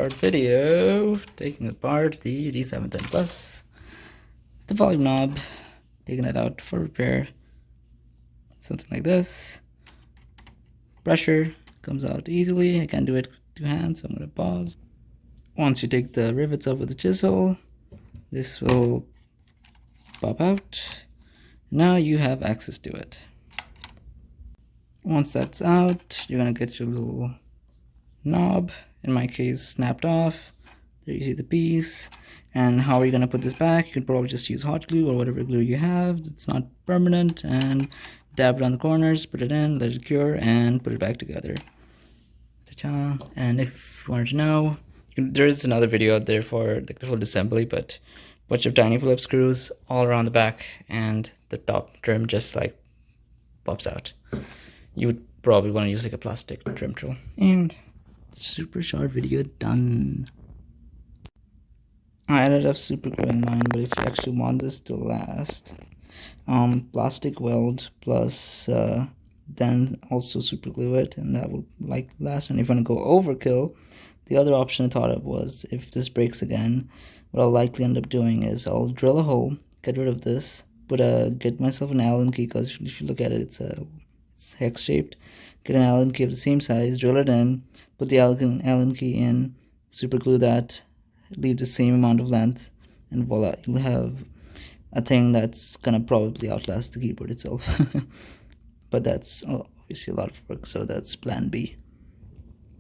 two-part video taking apart the G710 Plus, the volume knob, taking it out for repair, something like this. Pressure comes out easily. I can't do it with two hands, so I'm going to pause. Once you take the rivets off with the chisel, this will pop out. Now you have access to it. Once that's out, you're going to get your little knob, in my case snapped off. There you see the piece. And how are you going to put this back? You could probably just use hot glue or whatever glue you have. It's not permanent, and dab it on the corners, put it in, let it cure, and put it back together. And if you wanted to know, there is another video out there for like the full disassembly, but bunch of tiny Phillips screws all around the back, and the top trim just like pops out. You would probably want to use like a plastic trim tool. And super short video done. I ended up super gluing mine, but if you actually want this to last, plastic weld plus then also super glue it, and that will like last. And if you want to go overkill, the other option I thought of was, if this breaks again, what I'll likely end up doing is I'll drill a hole, get rid of this, get myself an Allen key, because if you look at it, it's hex shaped. Get an Allen key of the same size, drill it in, put the Allen key in, super glue that, leave the same amount of length, and voila, you'll have a thing that's gonna probably outlast the keyboard itself. But that's obviously a lot of work, so that's plan B.